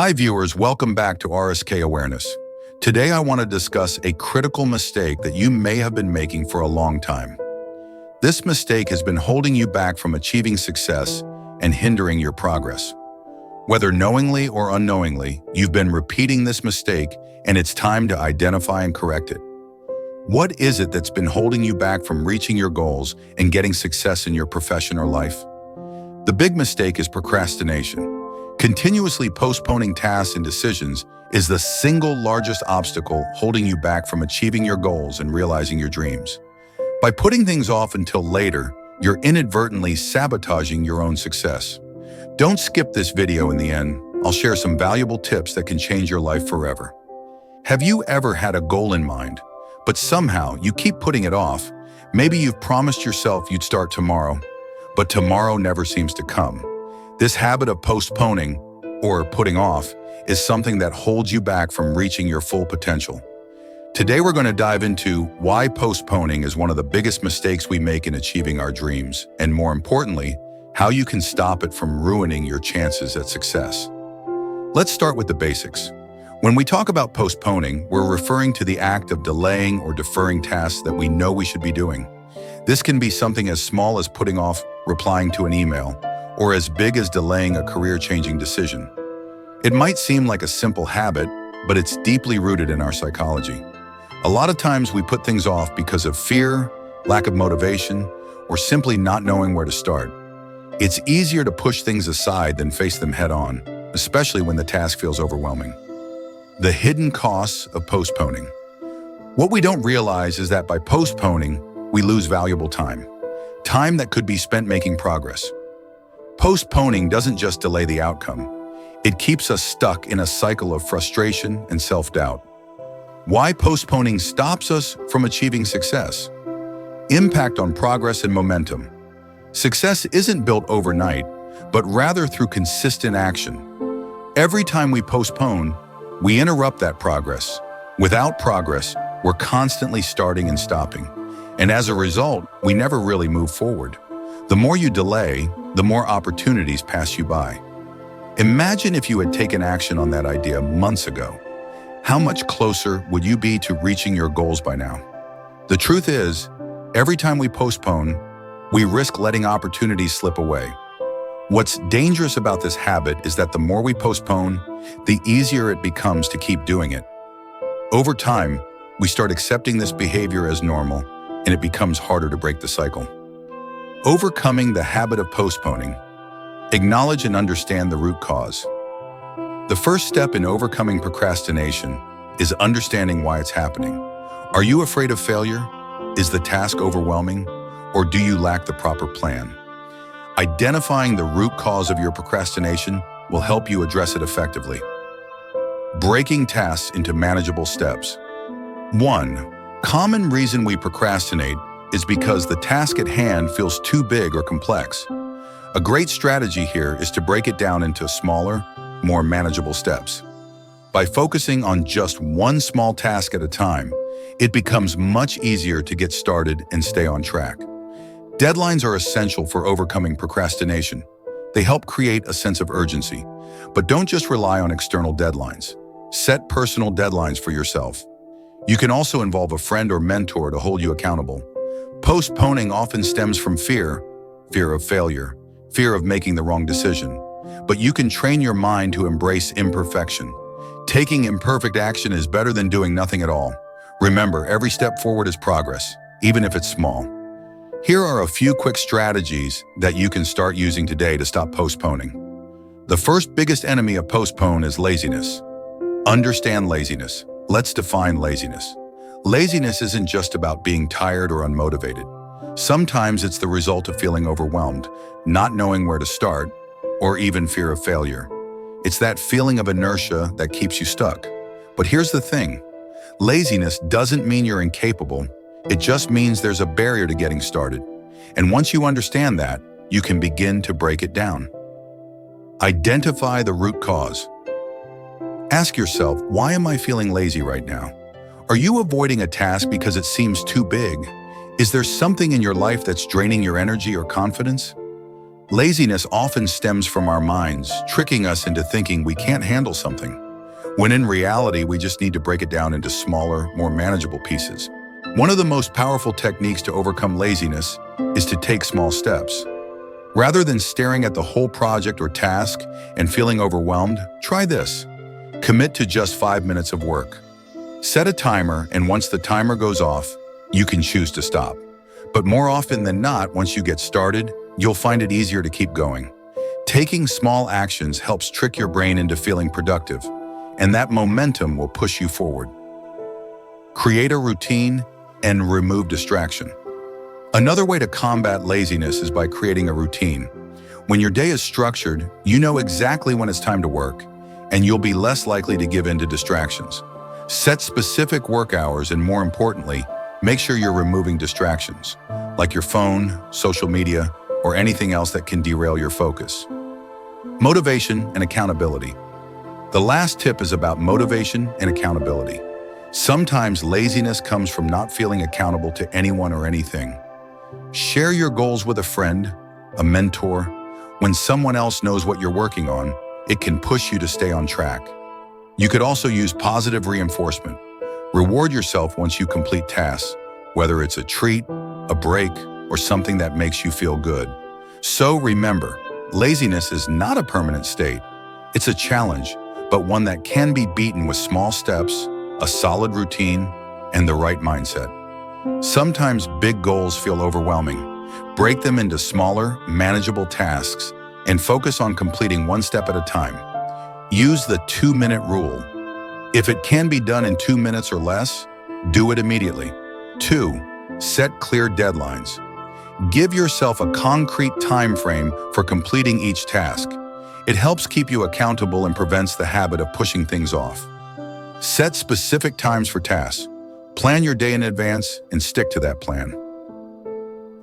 Hi viewers, welcome back to RSK Awareness. Today I want to discuss a critical mistake that you may have been making for a long time. This mistake has been holding you back from achieving success and hindering your progress. Whether knowingly or unknowingly, you've been repeating this mistake and it's time to identify and correct it. What is it that's been holding you back from reaching your goals and getting success in your profession or life? The big mistake is procrastination. Continuously postponing tasks and decisions is the single largest obstacle holding you back from achieving your goals and realizing your dreams. By putting things off until later, you're inadvertently sabotaging your own success. Don't skip this video in the end. I'll share some valuable tips that can change your life forever. Have you ever had a goal in mind, but somehow you keep putting it off? Maybe you've promised yourself you'd start tomorrow, but tomorrow never seems to come. This habit of postponing, or putting off, is something that holds you back from reaching your full potential. Today we're going to dive into why postponing is one of the biggest mistakes we make in achieving our dreams, and more importantly, how you can stop it from ruining your chances at success. Let's start with the basics. When we talk about postponing, we're referring to the act of delaying or deferring tasks that we know we should be doing. This can be something as small as putting off replying to an email, or as big as delaying a career-changing decision. It might seem like a simple habit, but it's deeply rooted in our psychology. A lot of times we put things off because of fear, lack of motivation, or simply not knowing where to start. It's easier to push things aside than face them head-on, especially when the task feels overwhelming. The hidden costs of postponing. What we don't realize is that by postponing, we lose valuable time. Time that could be spent making progress. Postponing doesn't just delay the outcome. It keeps us stuck in a cycle of frustration and self-doubt. Why postponing stops us from achieving success? Impact on progress and momentum. Success isn't built overnight, but rather through consistent action. Every time we postpone, we interrupt that progress. Without progress, we're constantly starting and stopping. And as a result, we never really move forward. The more you delay, the more opportunities pass you by. Imagine if you had taken action on that idea months ago. How much closer would you be to reaching your goals by now? The truth is, every time we postpone, we risk letting opportunities slip away. What's dangerous about this habit is that the more we postpone, the easier it becomes to keep doing it. Over time, we start accepting this behavior as normal, and it becomes harder to break the cycle. Overcoming the habit of postponing. Acknowledge and understand the root cause. The first step in overcoming procrastination is understanding why it's happening. Are you afraid of failure? Is the task overwhelming? Or do you lack the proper plan? Identifying the root cause of your procrastination will help you address it effectively. Breaking tasks into manageable steps. 1. Common reason we procrastinate is because the task at hand feels too big or complex. A great strategy here is to break it down into smaller, more manageable steps. By focusing on just one small task at a time, it becomes much easier to get started and stay on track. Deadlines are essential for overcoming procrastination. They help create a sense of urgency. But don't just rely on external deadlines. Set personal deadlines for yourself. You can also involve a friend or mentor to hold you accountable. Postponing often stems from fear of failure, fear of making the wrong decision. But you can train your mind to embrace imperfection. Taking imperfect action is better than doing nothing at all. Remember, every step forward is progress, even if it's small. Here are a few quick strategies that you can start using today to stop postponing. The first biggest enemy of postpone is laziness. Understand laziness. Let's define laziness. Laziness isn't just about being tired or unmotivated. Sometimes it's the result of feeling overwhelmed, not knowing where to start, or even fear of failure. It's that feeling of inertia that keeps you stuck. But here's the thing. Laziness doesn't mean you're incapable. It just means there's a barrier to getting started. And once you understand that, you can begin to break it down. Identify the root cause. Ask yourself, why am I feeling lazy right now? Are you avoiding a task because it seems too big? Is there something in your life that's draining your energy or confidence? Laziness often stems from our minds, tricking us into thinking we can't handle something, when in reality we just need to break it down into smaller, more manageable pieces. One of the most powerful techniques to overcome laziness is to take small steps. Rather than staring at the whole project or task and feeling overwhelmed, try this. Commit to just 5 minutes of work. Set a timer, and once the timer goes off, you can choose to stop. But more often than not, once you get started, you'll find it easier to keep going. Taking small actions helps trick your brain into feeling productive, and that momentum will push you forward. Create a routine and remove distraction. Another way to combat laziness is by creating a routine. When your day is structured, you know exactly when it's time to work, and you'll be less likely to give in to distractions. Set specific work hours, and more importantly, make sure you're removing distractions, like your phone, social media, or anything else that can derail your focus. Motivation and accountability. The last tip is about motivation and accountability. Sometimes laziness comes from not feeling accountable to anyone or anything. Share your goals with a friend, a mentor. When someone else knows what you're working on, it can push you to stay on track. You could also use positive reinforcement. Reward yourself once you complete tasks, whether it's a treat, a break, or something that makes you feel good. So remember, laziness is not a permanent state. It's a challenge, but one that can be beaten with small steps, a solid routine, and the right mindset. Sometimes big goals feel overwhelming. Break them into smaller, manageable tasks and focus on completing one step at a time. Use the 2-minute rule. If it can be done in 2 minutes or less, do it immediately. 2. Set clear deadlines. Give yourself a concrete time frame for completing each task. It helps keep you accountable and prevents the habit of pushing things off. Set specific times for tasks. Plan your day in advance and stick to that plan.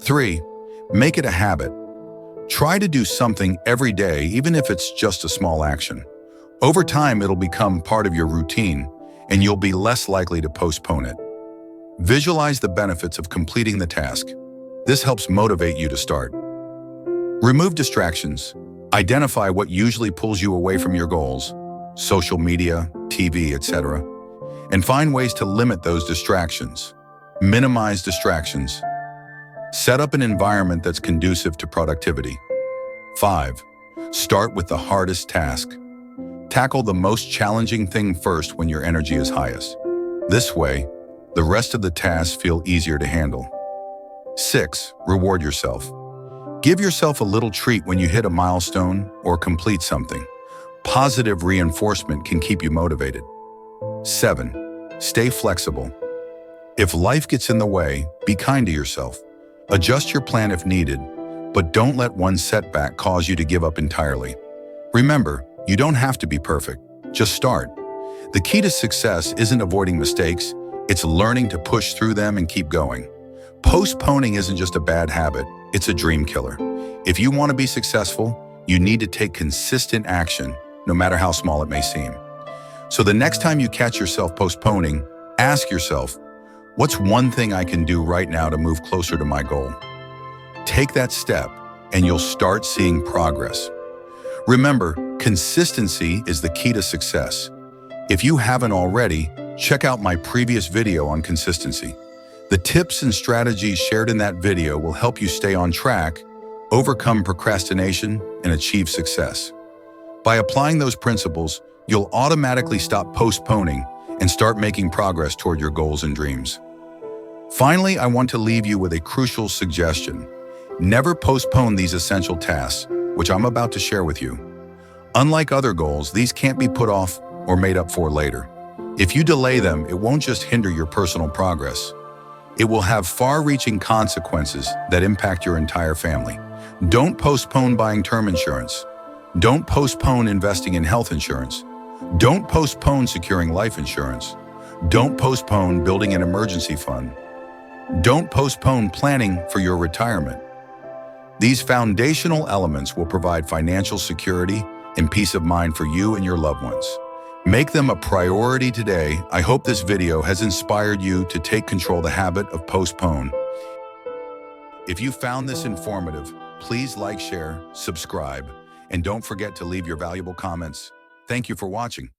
3. Make it a habit. Try to do something every day, even if it's just a small action. Over time, it'll become part of your routine, and you'll be less likely to postpone it. Visualize the benefits of completing the task. This helps motivate you to start. Remove distractions. Identify what usually pulls you away from your goals, social media, TV, etc., and find ways to limit those distractions. Minimize distractions. Set up an environment that's conducive to productivity. 5. Start with the hardest task. Tackle the most challenging thing first when your energy is highest. This way, the rest of the tasks feel easier to handle. 6. Reward yourself. Give yourself a little treat when you hit a milestone or complete something. Positive reinforcement can keep you motivated. 7. Stay flexible. If life gets in the way, be kind to yourself. Adjust your plan if needed, but don't let one setback cause you to give up entirely. Remember, you don't have to be perfect. Just start. The key to success isn't avoiding mistakes, it's learning to push through them and keep going. Postponing isn't just a bad habit, it's a dream killer. If you want to be successful, you need to take consistent action, no matter how small it may seem. So the next time you catch yourself postponing, ask yourself, what's one thing I can do right now to move closer to my goal? Take that step, and you'll start seeing progress. Remember, consistency is the key to success. If you haven't already, check out my previous video on consistency. The tips and strategies shared in that video will help you stay on track, overcome procrastination, and achieve success. By applying those principles, you'll automatically stop postponing and start making progress toward your goals and dreams. Finally, I want to leave you with a crucial suggestion. Never postpone these essential tasks, which I'm about to share with you. Unlike other goals, these can't be put off or made up for later. If you delay them, it won't just hinder your personal progress. It will have far-reaching consequences that impact your entire family. Don't postpone buying term insurance. Don't postpone investing in health insurance. Don't postpone securing life insurance. Don't postpone building an emergency fund. Don't postpone planning for your retirement. These foundational elements will provide financial security and peace of mind for you and your loved ones. Make them a priority today. I hope this video has inspired you to take control of the habit of postpone. If you found this informative, Please like, share, subscribe, and don't forget to leave your valuable comments. Thank you for watching.